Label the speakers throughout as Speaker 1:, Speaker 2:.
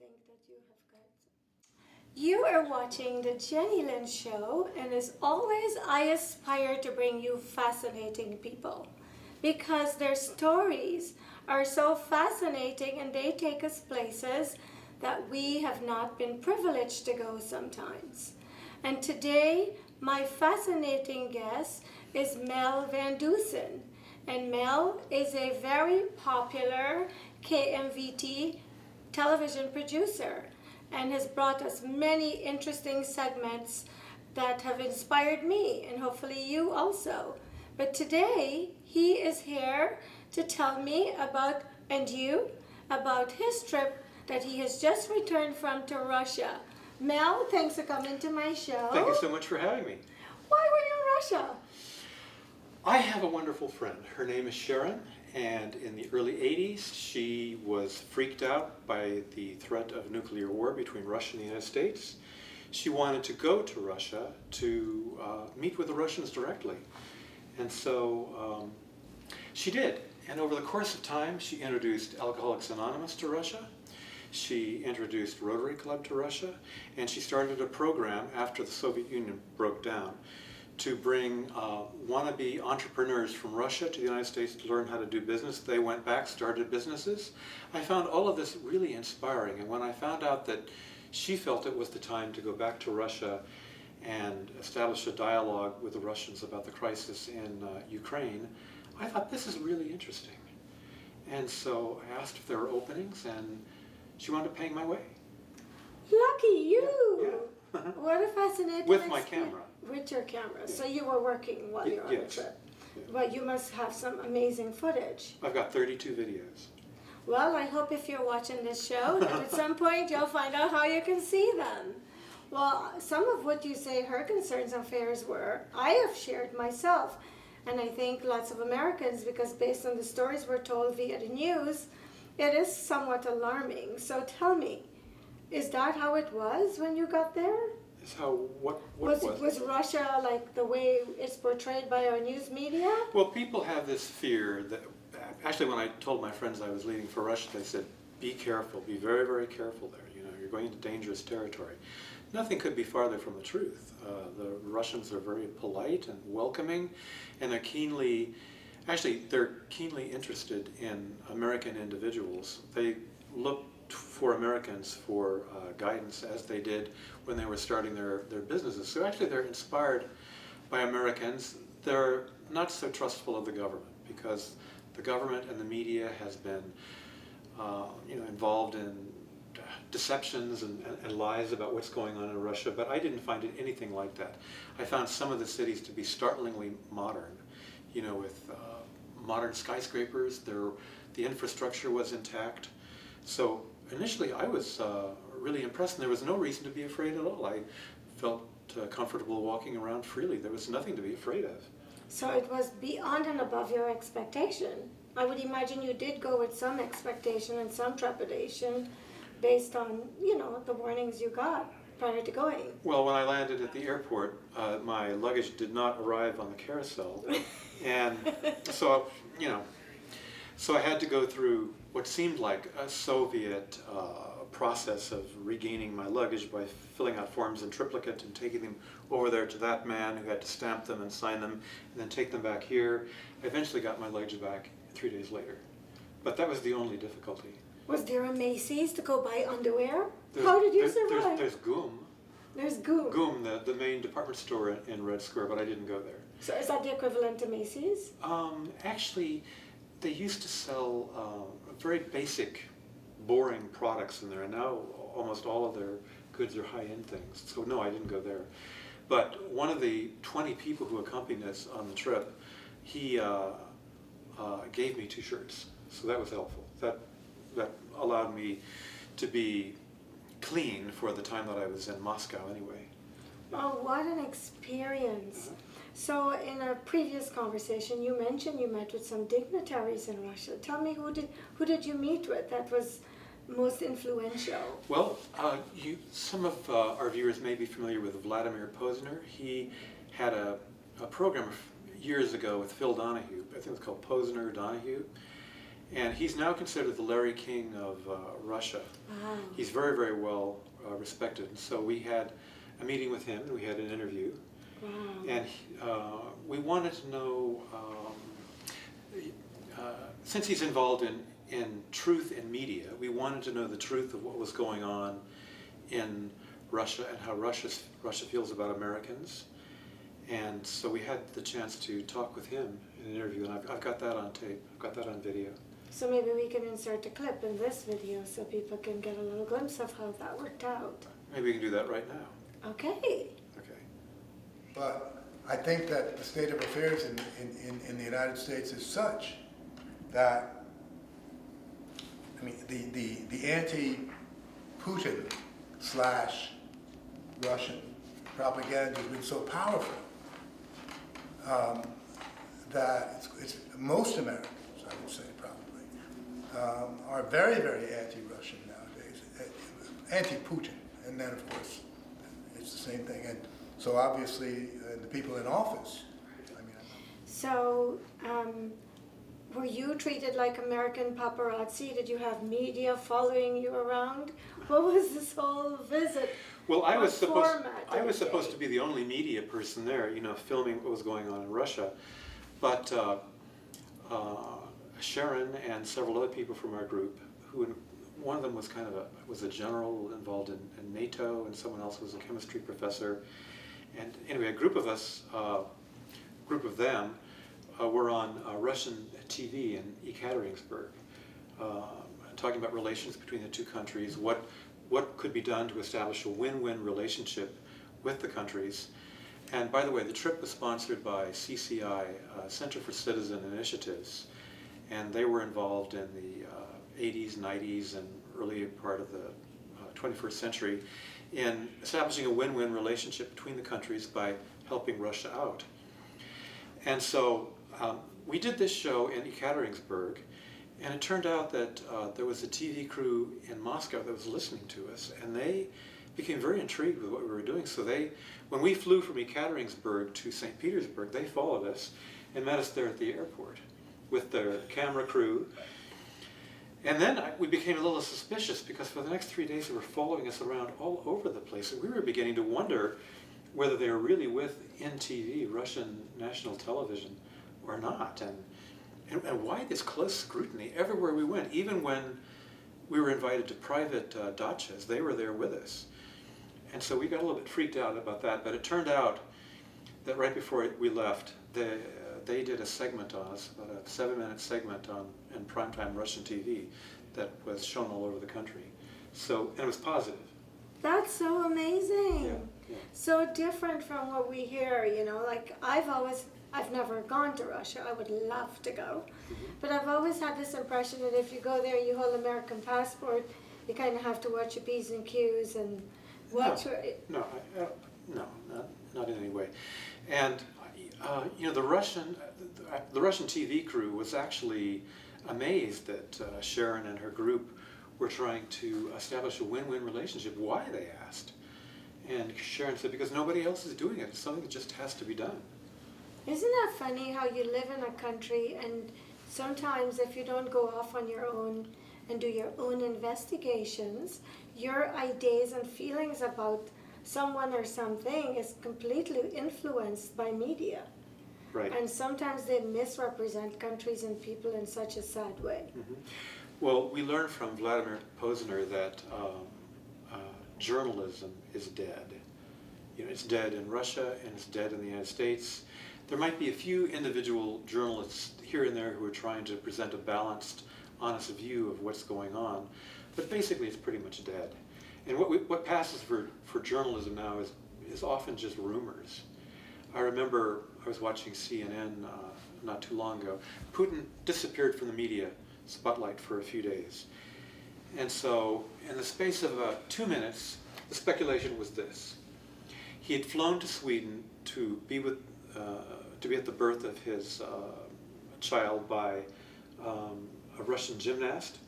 Speaker 1: think that you have got. You are watching the Jennylyn show, and as always, I aspire to bring you fascinating people because their stories are so fascinating and they take us places that we have not been privileged to go sometimes. And today, my fascinating guest is Mel Van Dusen. And Mel is a very popular KMVT television producer and has brought us many interesting segments that have inspired me and hopefully you also. But today he is here to tell me about, and you, about his trip that he has just returned from to Russia. Mel, thanks for coming to my show.
Speaker 2: Thank you so much for having me.
Speaker 1: Why were you in Russia?
Speaker 2: I have a wonderful friend. Her name is Sharon, and in the early 80s she was freaked out by the threat of nuclear war between Russia and the United States. She wanted to go to Russia to meet with the Russians directly. And so she did. And over the course of time she introduced Alcoholics Anonymous to Russia. She introduced Rotary Club to Russia, and she started a program after the Soviet Union broke down to bring wannabe entrepreneurs from Russia to the United States to learn how to do business. They went back, started businesses. I found all of this really inspiring, and when I found out that she felt it was the time to go back to Russia and establish a dialogue with the Russians about the crisis in Ukraine, I thought this is really interesting. And so I asked if there were openings, and she wound up paying my way.
Speaker 1: Lucky you!
Speaker 2: Yeah.
Speaker 1: What a fascinating
Speaker 2: With my camera.
Speaker 1: With your camera.
Speaker 2: Yeah.
Speaker 1: So you were working while you were on the
Speaker 2: Yes.
Speaker 1: trip.
Speaker 2: Yeah.
Speaker 1: But you must have some amazing footage.
Speaker 2: I've got 32 videos.
Speaker 1: Well, I hope if you're watching this show that at some point you'll find out how you can see them. Well, some of what you say her concerns and fears were, I have shared myself. And I think lots of Americans, because based on the stories we're told via the news, it is somewhat alarming. So tell me, is that how it was when you got there?
Speaker 2: Is how what
Speaker 1: Was Russia like the way it's portrayed by our news media?
Speaker 2: Well, people have this fear that, actually when I told my friends I was leaving for Russia, they said, be careful, be very, very careful there. You know, you're going into dangerous territory. Nothing could be farther from the truth. The Russians are very polite and welcoming, and they're keenly interested in American individuals. They look for Americans for guidance, as they did when they were starting their businesses. So actually they're inspired by Americans. They're not so trustful of the government because the government and the media has been involved in deceptions and lies about what's going on in Russia, but I didn't find it anything like that. I found some of the cities to be startlingly modern, with modern skyscrapers. The infrastructure was intact. So initially I was really impressed, and there was no reason to be afraid at all. I felt comfortable walking around freely. There was nothing to be afraid of.
Speaker 1: So it was beyond and above your expectation. I would imagine you did go with some expectation and some trepidation based on, the warnings you got prior to going.
Speaker 2: Well, when I landed at the airport, my luggage did not arrive on the carousel. And so, so I had to go through what seemed like a Soviet process of regaining my luggage by filling out forms in triplicate and taking them over there to that man who had to stamp them and sign them and then take them back here. I eventually got my luggage back 3 days later. But that was the only difficulty.
Speaker 1: Was there a Macys to go buy underwear? How did you survive?
Speaker 2: There's GUM.
Speaker 1: There's GUM.
Speaker 2: GUM, the main department store in Red Square, but I didn't go there.
Speaker 1: So is that the equivalent to Macys?
Speaker 2: Actually, they used to sell very basic, boring products in there, and now almost all of their goods are high-end things. So no, I didn't go there. But one of the 20 people who accompanied us on the trip, he gave me 2 shirts, so that was helpful. That allowed me to be clean for the time that I was in Moscow anyway.
Speaker 1: Oh, what an experience. So in a previous conversation, you mentioned you met with some dignitaries in Russia. Tell me, who did you meet with that was most influential?
Speaker 2: Well, some of our viewers may be familiar with Vladimir Posner. He had a program years ago with Phil Donahue. I think it was called Posner Donahue. And he's now considered the Larry King of Russia.
Speaker 1: Wow.
Speaker 2: He's very, very well respected. And so we had a meeting with him, and we had an interview.
Speaker 1: Wow.
Speaker 2: And we wanted to know, since he's involved in truth in media, we wanted to know the truth of what was going on in Russia and how Russia feels about Americans. And so we had the chance to talk with him in an interview, and I've got that on tape, I've got that on video.
Speaker 1: So maybe we can insert a clip in this video so people can get a little glimpse of how that worked out.
Speaker 2: Maybe we can do that right now.
Speaker 1: Okay.
Speaker 2: Okay.
Speaker 3: But I think that the state of affairs in the United States is such that, I mean, the anti-Putin / Russian propaganda has been so powerful that it's most Americans, I would say probably, are very, very anti-Russian nowadays, anti-Putin, and then of course it's the same thing. And so obviously the people in office, I mean.
Speaker 1: So were you treated like American paparazzi? Did you have media following you around? What was this whole visit?
Speaker 2: Well, I was
Speaker 1: format
Speaker 2: supposed to be the only media person there, you know, filming what was going on in Russia. But Sharon and several other people from our group, one of them was was a general involved in NATO, and someone else was a chemistry professor. And anyway, a group of them were on Russian TV in Ekaterinburg, talking about relations between the two countries, what could be done to establish a win-win relationship with the countries. And by the way, the trip was sponsored by CCI, Center for Citizen Initiatives, and they were involved in the 80s, 90s, and early part of the 21st century in establishing a win-win relationship between the countries by helping Russia out. And so we did this show in Ekaterinburg, and it turned out that there was a TV crew in Moscow that was listening to us, and they became very intrigued with what we were doing. So when we flew from Ekaterinburg to St. Petersburg, they followed us and met us there at the airport with their camera crew. And then we became a little suspicious because for the next 3 days they were following us around all over the place, and we were beginning to wonder whether they were really with NTV, Russian national television, or not. And why this close scrutiny everywhere we went? Even when we were invited to private dachas, they were there with us. And so we got a little bit freaked out about that, but it turned out that right before we left, they did a segment on us, about a 7-minute segment in primetime Russian TV that was shown all over the country. So, and it was positive.
Speaker 1: That's so amazing.
Speaker 2: Yeah.
Speaker 1: So different from what we hear, you know, like I've never gone to Russia. I would love to go. But I've always had this impression that if you go there and you hold an American passport, you kind of have to watch your P's and Q's and watch
Speaker 2: No, not in any way. And you know, the Russian TV crew was actually amazed that Sharon and her group were trying to establish a win-win relationship. Why, they asked. And Sharon said, because nobody else is doing it. It's something that just has to be done.
Speaker 1: Isn't that funny how you live in a country and sometimes if you don't go off on your own and do your own investigations, your ideas and feelings about someone or something is completely influenced by media.
Speaker 2: Right.
Speaker 1: And sometimes they misrepresent countries and people in such a sad way.
Speaker 2: Mm-hmm. Well, we learned from Vladimir Posner that journalism is dead. You know, it's dead in Russia and it's dead in the United States. There might be a few individual journalists here and there who are trying to present a balanced, honest view of what's going on, but basically it's pretty much dead. And what passes for journalism now is often just rumors. I remember I was watching CNN not too long ago. Putin disappeared from the media spotlight for a few days. And so in the space of 2 minutes, the speculation was this. He had flown to Sweden to be at the birth of his child by a Russian gymnast.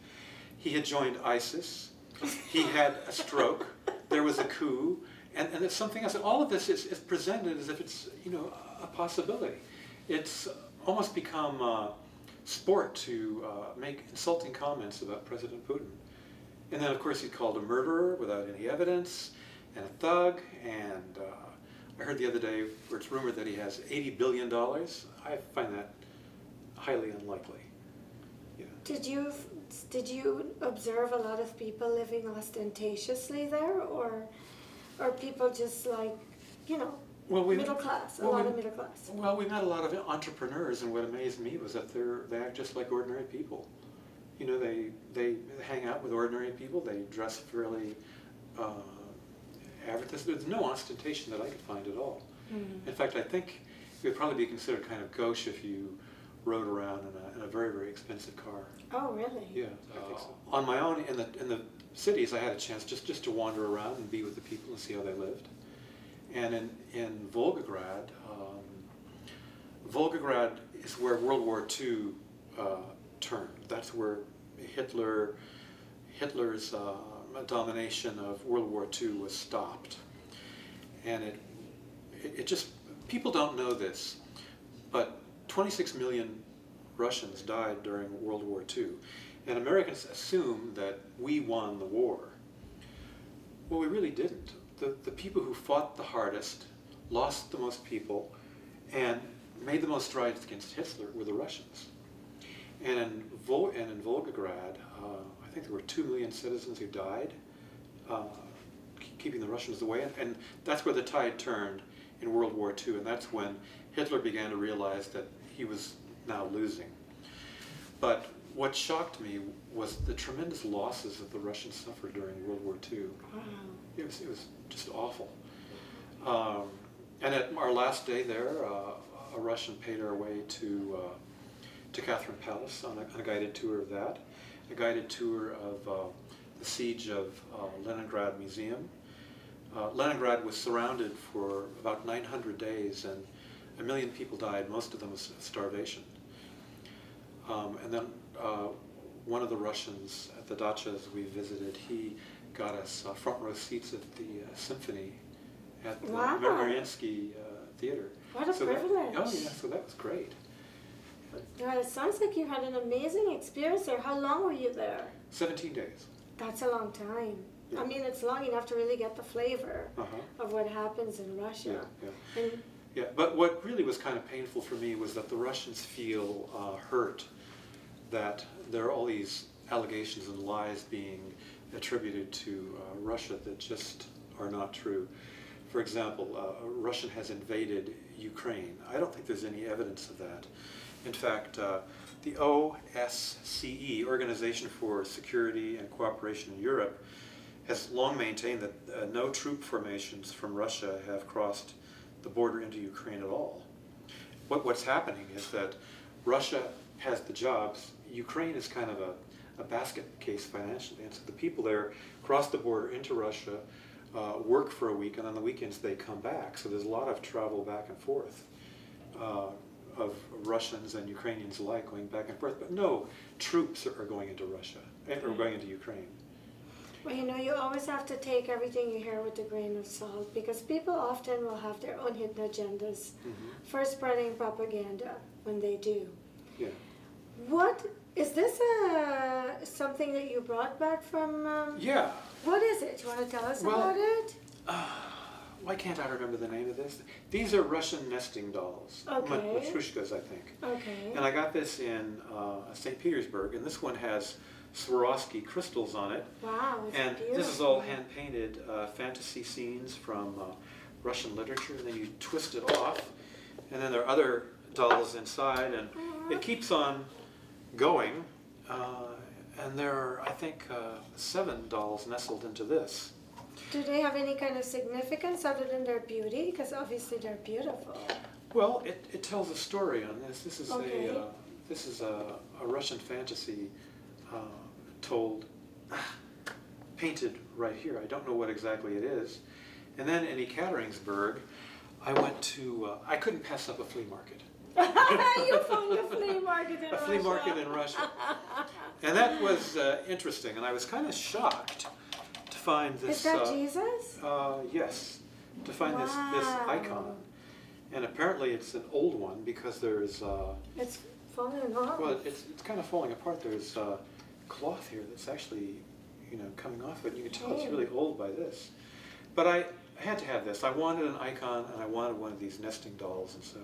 Speaker 2: He had joined ISIS. He had a stroke. There was a coup, and it's something else. And all of this is presented as if it's, you know, a possibility. It's almost become sport to make insulting comments about President Putin. And then, of course, he's called a murderer without any evidence, and a thug, and I heard the other day where it's rumored that he has $80 billion. I find that highly unlikely. Yeah.
Speaker 1: Did you observe a lot of people living ostentatiously there, or people just like, middle class, a lot of middle class?
Speaker 2: Well, we met a lot of entrepreneurs, and what amazed me was that they act just like ordinary people. They hang out with ordinary people. They dress fairly average. There's no ostentation that I could find at all. In fact, I think it would probably be considered kind of gauche if you rode around in a very, very expensive car.
Speaker 1: Oh, really?
Speaker 2: Yeah, I think so. On my own, in the cities, I had a chance just to wander around and be with the people and see how they lived. And in Volgograd, Volgograd is where World War II turned. That's where Hitler's domination of World War II was stopped. And it just, people don't know this, but 26 million Russians died during World War II. And Americans assume that we won the war. Well, we really didn't. The people who fought the hardest, lost the most people, and made the most strides against Hitler were the Russians. And in Volgograd, I think there were 2 million citizens who died, keeping the Russians away. And that's where the tide turned in World War II, and that's when Hitler began to realize that he was now losing. But what shocked me was the tremendous losses that the Russians suffered during World War II.
Speaker 1: Wow.
Speaker 2: It was just awful. And at our last day there, a Russian paid our way to Catherine Palace on a guided tour of that, a guided tour of the siege of Leningrad Museum. Leningrad was surrounded for about 900 days, and 1 million people died, most of them of starvation. And then one of the Russians at the dachas we visited, he got us front row seats at the symphony at the Mariinsky Theater.
Speaker 1: What a privilege.
Speaker 2: Oh yeah, so that was great.
Speaker 1: Yeah, it sounds like you had an amazing experience there. How long were you there?
Speaker 2: 17 days.
Speaker 1: That's a long time.
Speaker 2: Yeah.
Speaker 1: I mean, it's long enough to really get the flavor of what happens in Russia.
Speaker 2: Yeah. Yeah, but what really was kind of painful for me was that the Russians feel hurt that there are all these allegations and lies being attributed to Russia that just are not true. For example, Russia has invaded Ukraine. I don't think there's any evidence of that. In fact, the OSCE, Organization for Security and Cooperation in Europe, has long maintained that no troop formations from Russia have crossed the border into Ukraine at all. What's happening is that Russia has the jobs. Ukraine is kind of a basket case financially, and so the people there cross the border into Russia, work for a week, and on the weekends they come back. So there's a lot of travel back and forth of Russians and Ukrainians alike going back and forth, but no troops are going into Russia, or going into Ukraine.
Speaker 1: Well, you always have to take everything you hear with a grain of salt, because people often will have their own hidden agendas for spreading propaganda when they do.
Speaker 2: Yeah.
Speaker 1: What is this? Something that you brought back from?
Speaker 2: Yeah.
Speaker 1: What is it? You want to tell us about it?
Speaker 2: Why can't I remember the name of this? These are Russian nesting dolls.
Speaker 1: Okay.
Speaker 2: Matryoshkas, I think.
Speaker 1: Okay.
Speaker 2: And I got this in St. Petersburg, and this one has Swarovski crystals on it.
Speaker 1: Wow, it's
Speaker 2: and
Speaker 1: beautiful.
Speaker 2: This is all hand-painted fantasy scenes from Russian literature, and then you twist it off, and then there are other dolls inside, and it keeps on going, and there are, I think, 7 dolls nestled into this.
Speaker 1: Do they have any kind of significance other than their beauty? Because obviously they're beautiful.
Speaker 2: Well, it tells a story on this. This is
Speaker 1: Okay.
Speaker 2: a Russian fantasy told, painted right here. I don't know what exactly it is. And then in Ekaterinburg, I went to, I couldn't pass up a flea market.
Speaker 1: You found a flea market in Russia.
Speaker 2: A flea market in Russia. And that was interesting, and I was kind of shocked to find this.
Speaker 1: Is that Jesus?
Speaker 2: Yes, to find this icon. And apparently it's an old one because there's
Speaker 1: It's falling off.
Speaker 2: Well, it's kind of falling apart. There's cloth here that's actually, coming off it. You can tell it's really old by this. But I had to have this. I wanted an icon, and I wanted one of these nesting dolls, and so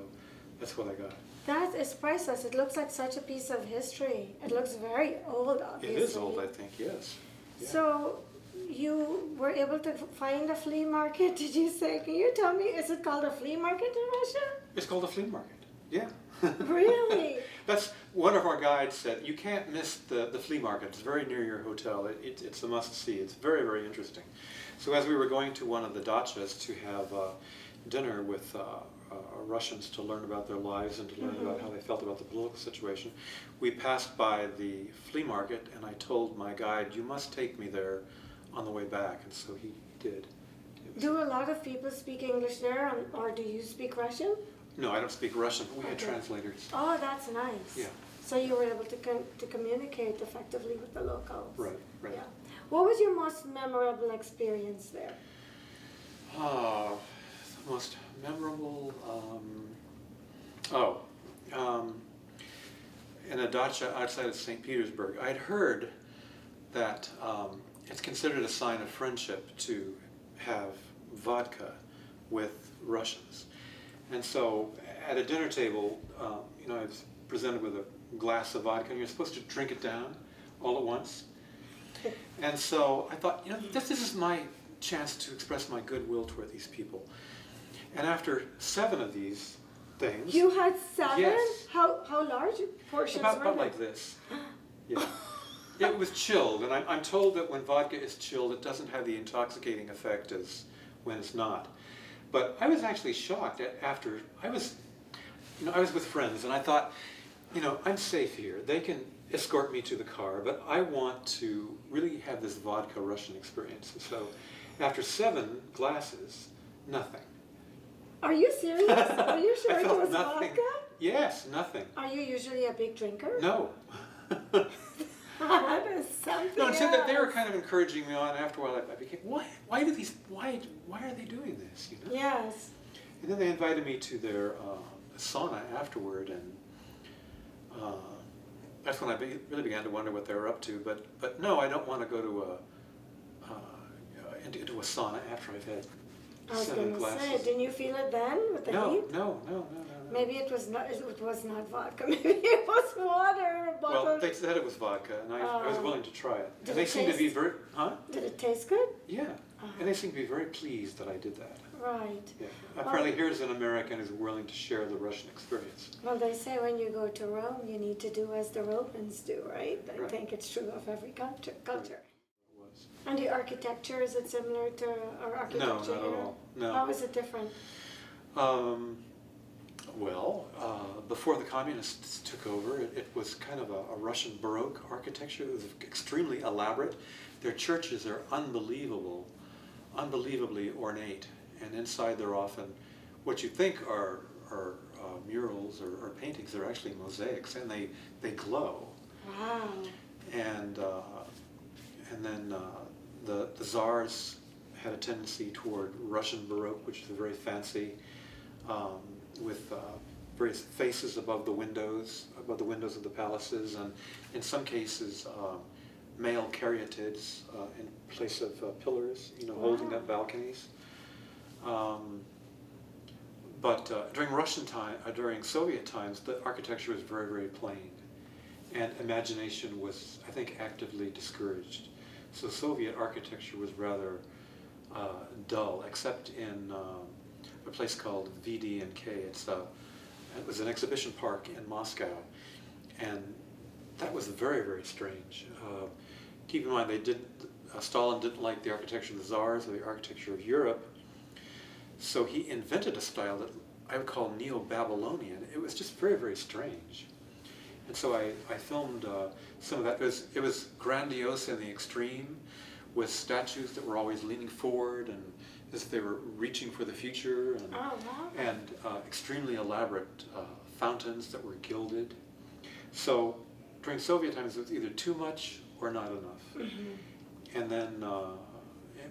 Speaker 2: that's what I got.
Speaker 1: That is priceless. It looks like such a piece of history. It looks very old, obviously.
Speaker 2: It is old, I think, yes. Yeah.
Speaker 1: So you were able to find a flea market, did you say? Can you tell me, is it called a flea market in Russia?
Speaker 2: It's called a flea market, yeah.
Speaker 1: Really?
Speaker 2: That's one of our guides said, you can't miss the flea market. It's very near your hotel. It's a must-see. It's very, very interesting. So as we were going to one of the dachas to have dinner with Russians to learn about their lives and to learn about how they felt about the political situation, we passed by the flea market, and I told my guide, you must take me there on the way back, and so he did.
Speaker 1: Do a lot of people speak English there, or do you speak Russian?
Speaker 2: No, I don't speak Russian, but we had translators.
Speaker 1: Oh, that's nice.
Speaker 2: Yeah.
Speaker 1: So you were able to communicate effectively with the locals.
Speaker 2: Right, right.
Speaker 1: Yeah. What was your most memorable experience there?
Speaker 2: The most memorable, in a dacha outside of St. Petersburg, I'd heard that it's considered a sign of friendship to have vodka with Russians. And so at a dinner table, I was presented with a glass of vodka, and you're supposed to drink it down all at once. And so I thought, this is my chance to express my goodwill toward these people. And after 7 of these things...
Speaker 1: You had 7?
Speaker 2: Yes.
Speaker 1: How large portions were
Speaker 2: About
Speaker 1: they?
Speaker 2: like this. Yeah. It was chilled, and I'm told that when vodka is chilled, it doesn't have the intoxicating effect as when it's not. But I was actually shocked after I was with friends, and I thought, I'm safe here. They can escort me to the car, but I want to really have this vodka Russian experience. So after 7 glasses, nothing.
Speaker 1: Are you serious? Are you sure
Speaker 2: I
Speaker 1: it
Speaker 2: felt
Speaker 1: was
Speaker 2: nothing.
Speaker 1: vodka?
Speaker 2: Yes, nothing.
Speaker 1: Are you usually a big drinker?
Speaker 2: No.
Speaker 1: That is something
Speaker 2: No, and so that they were
Speaker 1: else.
Speaker 2: kind of encouraging me on. After a while, I became, why are they doing this?
Speaker 1: Yes.
Speaker 2: And then they invited me to their sauna afterward, and that's when I really began to wonder what they were up to. But no, I don't want to go to into a sauna after I've had
Speaker 1: I was
Speaker 2: 7
Speaker 1: going to
Speaker 2: glasses.
Speaker 1: say, didn't you feel it then with the
Speaker 2: No,
Speaker 1: heat?
Speaker 2: no.
Speaker 1: Maybe it was not vodka. Maybe it was water. A bottle.
Speaker 2: Well, they said it was vodka, and I was willing to try it.
Speaker 1: Did
Speaker 2: And they
Speaker 1: it
Speaker 2: seemed to be
Speaker 1: taste-
Speaker 2: very,
Speaker 1: Did it taste good?
Speaker 2: Yeah, and they seemed to be very pleased that I did that.
Speaker 1: Right.
Speaker 2: Yeah. Apparently, here's an American who's willing to share the Russian experience.
Speaker 1: Well, they say when you go to Rome, you need to do as the Romans do, right? I
Speaker 2: Right.
Speaker 1: think it's true of every culture.
Speaker 2: It was.
Speaker 1: And the architecture, is it similar to our architecture
Speaker 2: No, not at
Speaker 1: here?
Speaker 2: all. No.
Speaker 1: How is it different?
Speaker 2: Before the communists took over, it was kind of a Russian Baroque architecture. It was extremely elaborate. Their churches are unbelievably ornate, and inside they're often what you think are murals or paintings. They're actually mosaics, and they glow.
Speaker 1: Wow.
Speaker 2: And then the czars had a tendency toward Russian Baroque, which is very fancy, with various faces above the windows of the palaces, and in some cases male caryatids in place of pillars, holding up balconies. But during Soviet times, the architecture was very, very plain, and imagination was, I think, actively discouraged. So Soviet architecture was rather dull, except in a place called VD&K. It was an exhibition park in Moscow, and that was very, very strange. Keep in mind, Stalin didn't like the architecture of the Tsars or the architecture of Europe, so he invented a style that I would call Neo-Babylonian. It was just very, very strange. And so I filmed some of that. It was grandiose in the extreme, with statues that were always leaning forward and as if they were reaching for the future, and extremely elaborate fountains that were gilded. So during Soviet times, it was either too much or not enough. Mm-hmm. And then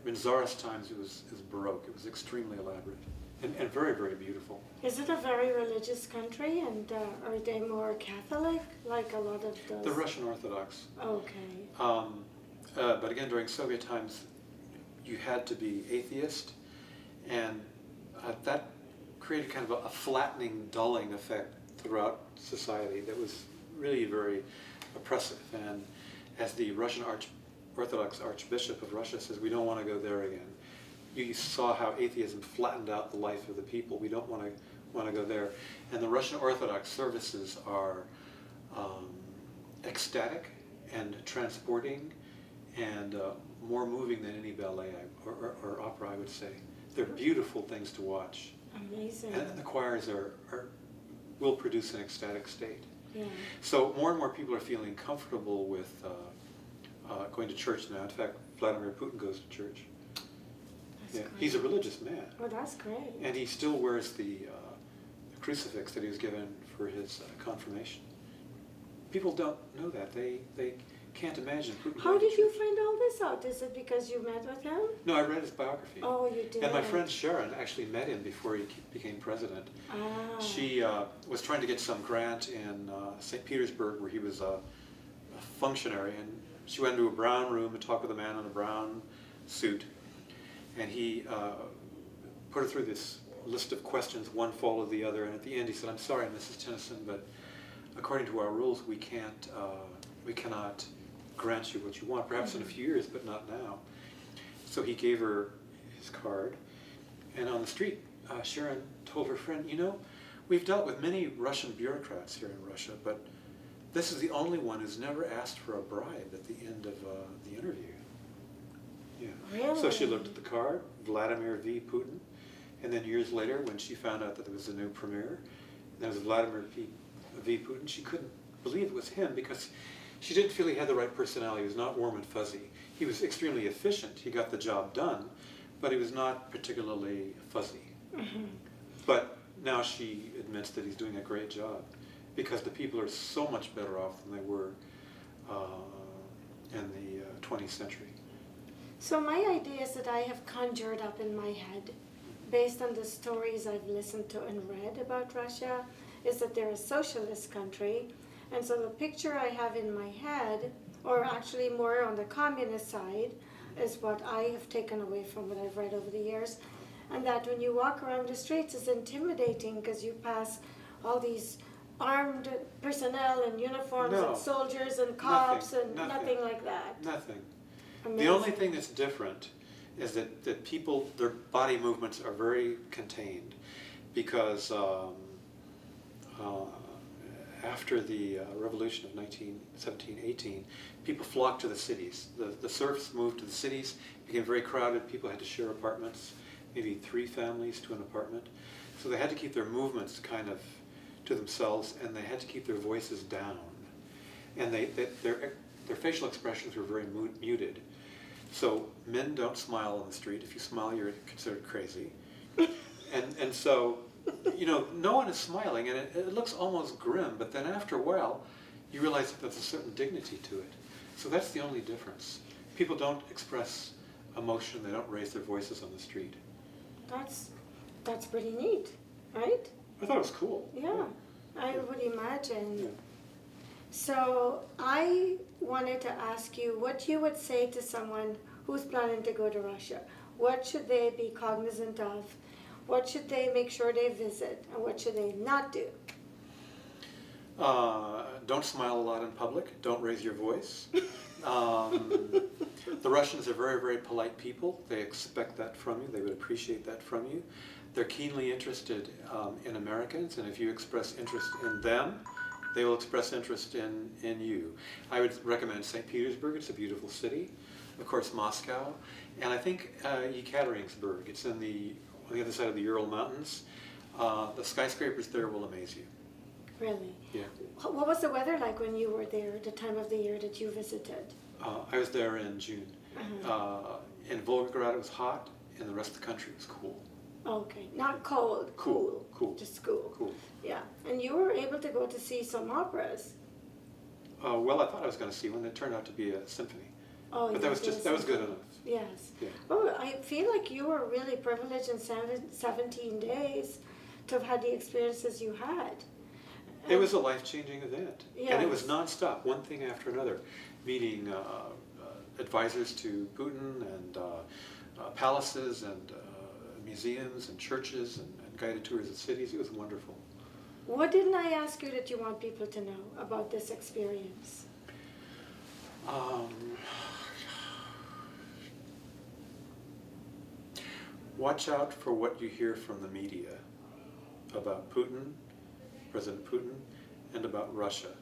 Speaker 2: in Tsarist times, it was Baroque. It was extremely elaborate. and very, very beautiful.
Speaker 1: Is it a very religious country, and are they more Catholic, like a lot of those?
Speaker 2: The Russian Orthodox.
Speaker 1: Okay.
Speaker 2: But again, during Soviet times, you had to be atheist, and that created kind of a flattening, dulling effect throughout society that was really very oppressive. And as the Russian Orthodox Archbishop of Russia says, we don't want to go there again. You saw how atheism flattened out the life of the people. We don't want to go there. And the Russian Orthodox services are ecstatic and transporting and more moving than any ballet or opera, I would say. They're beautiful things to watch.
Speaker 1: Amazing.
Speaker 2: And the choirs will produce an ecstatic state.
Speaker 1: Yeah.
Speaker 2: So more and more people are feeling comfortable with going to church now. In fact, Vladimir Putin goes to church.
Speaker 1: That's
Speaker 2: Yeah, he's a religious man.
Speaker 1: Oh, that's great.
Speaker 2: And he still wears the crucifix that he was given for his confirmation. People don't know that. They can't imagine Putin.
Speaker 1: How
Speaker 2: going to
Speaker 1: did you
Speaker 2: church.
Speaker 1: find all this out? Is it because you met with him?
Speaker 2: No, I read his biography.
Speaker 1: Oh, you did.
Speaker 2: And my friend Sharon actually met him before he became president.
Speaker 1: Ah.
Speaker 2: She was trying to get some grant in St. Petersburg where he was a functionary, and she went into a brown room and talked with a man in a brown suit, and he put her through this list of questions, one followed the other, and at the end he said, "I'm sorry, Mrs. Tennyson, but according to our rules, we cannot grant you what you want, perhaps in a few years, but not now." So he gave her his card, and on the street, Sharon told her friend, "You know, we've dealt with many Russian bureaucrats here in Russia, but this is the only one who's never asked for a bribe at the end of the interview." Yeah.
Speaker 1: Really?
Speaker 2: So she looked at the card, Vladimir V. Putin, and then years later, when she found out that there was a new premier, and there was Vladimir V. Putin, she couldn't believe it was him because she didn't feel he had the right personality. He was not warm and fuzzy. He was extremely efficient. He got the job done, but he was not particularly fuzzy.
Speaker 1: Mm-hmm.
Speaker 2: But now she admits that he's doing a great job because the people are so much better off than they were in the 20th century.
Speaker 1: So my ideas that I have conjured up in my head, based on the stories I've listened to and read about Russia, is that they're a socialist country. And so the picture I have in my head, or actually more on the communist side, is what I have taken away from what I've read over the years. And that when you walk around the streets, it's intimidating because you pass all these armed personnel in uniforms
Speaker 2: No.
Speaker 1: and soldiers and cops
Speaker 2: Nothing.
Speaker 1: and
Speaker 2: Nothing.
Speaker 1: nothing like that.
Speaker 2: Nothing.
Speaker 1: Amazing.
Speaker 2: The only thing that's different is that people, their body movements are very contained because after the revolution of 1917-18, people flocked to the cities. The serfs moved to the cities, became very crowded. People had to share apartments, maybe 3 families to an apartment. So they had to keep their movements kind of to themselves, and they had to keep their voices down. And their facial expressions were very muted. So men don't smile on the street. If you smile, you're considered crazy. And so, you know, no one is smiling, and it looks almost grim, but then after a while, you realize that there's a certain dignity to it. So that's the only difference. People don't express emotion, they don't raise their voices on the street.
Speaker 1: That's pretty neat, right?
Speaker 2: I thought it was cool.
Speaker 1: Yeah, I would imagine.
Speaker 2: Yeah.
Speaker 1: So I wanted to ask you what you would say to someone who's planning to go to Russia. What should they be cognizant of? What should they make sure they visit? And what should they not do?
Speaker 2: Don't smile a lot in public. Don't raise your voice. The Russians are very, very polite people. They expect that from you. They would appreciate that from you. They're keenly interested in Americans, and if you express interest in them, they will express interest in you. I would recommend St. Petersburg. It's a beautiful city. Of course, Moscow. And I think Yekaterinburg. It's on the other side of the Ural Mountains. The skyscrapers there will amaze you.
Speaker 1: Really?
Speaker 2: Yeah.
Speaker 1: What was the weather like when you were there, the time of the year that you visited?
Speaker 2: I was there in June. In Volgograd it was hot, and the rest of the country was cool.
Speaker 1: Okay, not cold.
Speaker 2: Cool.
Speaker 1: Just cool.
Speaker 2: Cool.
Speaker 1: Yeah, and you were able to go to see some operas.
Speaker 2: Well, I thought I was going to see one. It turned out to be a symphony.
Speaker 1: Oh,
Speaker 2: But
Speaker 1: you
Speaker 2: that was good enough.
Speaker 1: Yes.
Speaker 2: Yeah.
Speaker 1: Oh, I feel like you were really privileged in 17 days to have had the experiences you had.
Speaker 2: It was a life-changing event, and it was
Speaker 1: Yes.
Speaker 2: nonstop, one thing after another, meeting advisors to Putin and palaces and museums and churches and guided tours of cities. It was wonderful.
Speaker 1: What didn't I ask you that you want people to know about this experience?
Speaker 2: Watch out for what you hear from the media about Putin, President Putin, and about Russia.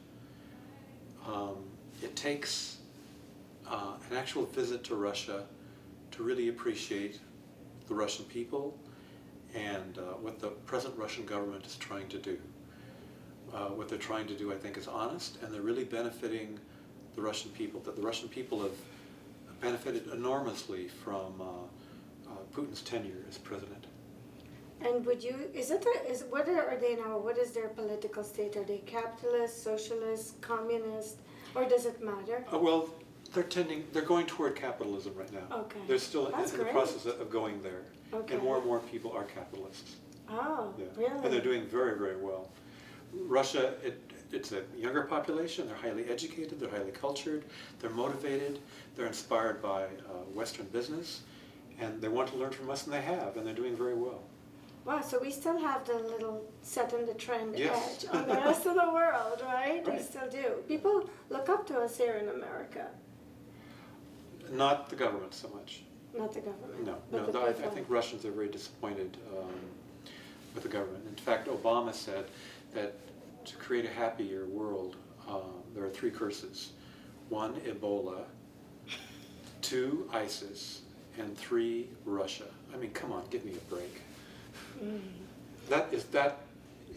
Speaker 2: It takes an actual visit to Russia to really appreciate the Russian people and what the present Russian government is trying to do. What they're trying to do, I think, is honest, and they're really benefiting the Russian people. That the Russian people have benefited enormously from Putin's tenure as president.
Speaker 1: And what are they now? What is their political state? Are they capitalist, socialist, communist, or does it matter?
Speaker 2: Well, they're going toward capitalism right now.
Speaker 1: Okay.
Speaker 2: They're still in
Speaker 1: That's
Speaker 2: the
Speaker 1: great.
Speaker 2: process of going there.
Speaker 1: Okay.
Speaker 2: And more people are capitalists.
Speaker 1: Oh,
Speaker 2: Yeah.
Speaker 1: really?
Speaker 2: And they're doing very, very well. Russia, it's a younger population. They're highly educated. They're highly cultured. They're motivated. They're inspired by Western business. And they want to learn from us, and they have. And they're doing very well.
Speaker 1: Wow, so we still have the little set in the trend
Speaker 2: Yes.
Speaker 1: edge on the rest of the world, right? We
Speaker 2: Right.
Speaker 1: still do. People look up to us here in America,
Speaker 2: Not the government so much.
Speaker 1: not the government.
Speaker 2: No,
Speaker 1: but
Speaker 2: no.
Speaker 1: the
Speaker 2: I
Speaker 1: people.
Speaker 2: think Russians are very disappointed with the government. In fact, Obama said that to create a happier world, there are 3 curses. 1, Ebola. 2, ISIS. And 3, Russia. I mean, come on, give me a break. That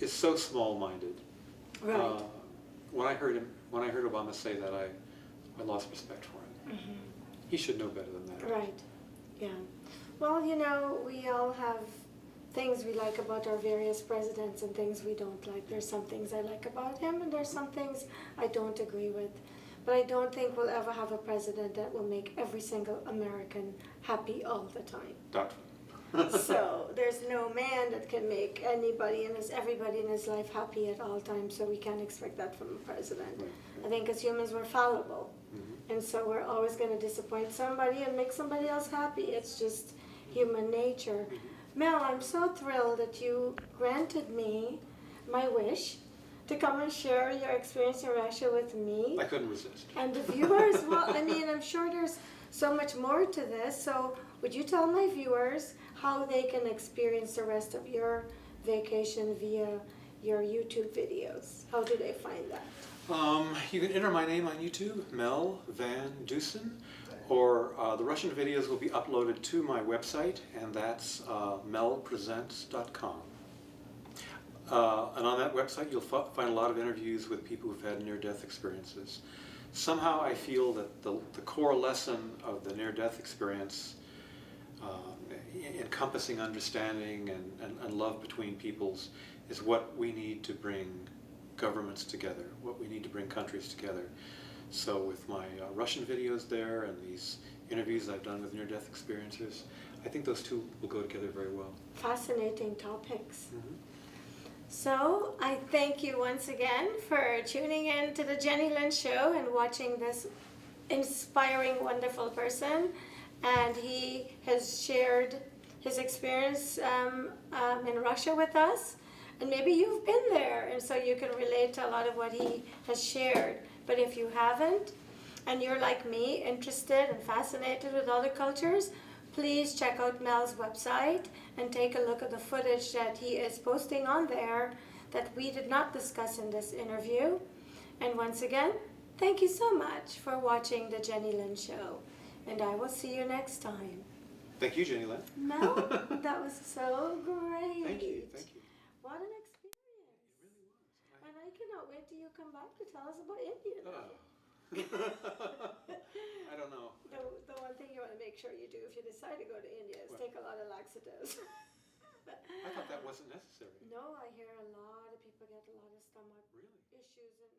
Speaker 2: is so small-minded.
Speaker 1: Right.
Speaker 2: When I heard Obama say that, I lost respect for him. He should know better than that.
Speaker 1: Right, yeah. Well, you know, we all have things we like about our various presidents and things we don't like. There's some things I like about him and there's some things I don't agree with. But I don't think we'll ever have a president that will make every single American happy all the time.
Speaker 2: Doubtful.
Speaker 1: So there's no man that can make everybody in his life happy at all times, so we can't expect that from a president.
Speaker 2: Right.
Speaker 1: I think as humans we're fallible.
Speaker 2: Mhm.
Speaker 1: And so we're always going to disappoint somebody and make somebody else happy. It's just human nature. Mel, I'm so thrilled that you granted me my wish to come and share your experience in Russia with me.
Speaker 2: I couldn't resist.
Speaker 1: And the viewers, well, I mean, I'm sure there's so much more to this. So would you tell my viewers how they can experience the rest of your vacation via your YouTube videos? How do they find that?
Speaker 2: You can enter my name on YouTube, Mel Van Dusen, or the Russian videos will be uploaded to my website, and that's melpresents.com. And on that website, you'll find a lot of interviews with people who've had near-death experiences. Somehow I feel that the core lesson of the near-death experience, encompassing understanding and love between peoples, is what we need to bring governments together, what we need to bring countries together. So with my Russian videos there and these interviews I've done with near-death experiencers, I think those two will go together very well.
Speaker 1: Fascinating topics.
Speaker 2: Mm-hmm.
Speaker 1: So I thank you once again for tuning in to the Jennylyn Show and watching this inspiring, wonderful person. And he has shared his experience in Russia with us. And maybe you've been there, and so you can relate to a lot of what he has shared. But if you haven't, and you're like me, interested and fascinated with other cultures, please check out Mel's website and take a look at the footage that he is posting on there that we did not discuss in this interview. And once again, thank you so much for watching the Jennylyn Show. And I will see you next time.
Speaker 2: Thank you, Jennylyn.
Speaker 1: Mel, that was so great.
Speaker 2: Thank you, thank you.
Speaker 1: What an experience.
Speaker 2: It really was.
Speaker 1: And I cannot wait till you come back to tell us about India.
Speaker 2: I don't know.
Speaker 1: The one thing you want to make sure you do if you decide to go to India is take a lot of laxatives.
Speaker 2: I thought that wasn't necessary.
Speaker 1: No, I hear a lot of people get a lot of stomach
Speaker 2: Really?
Speaker 1: issues and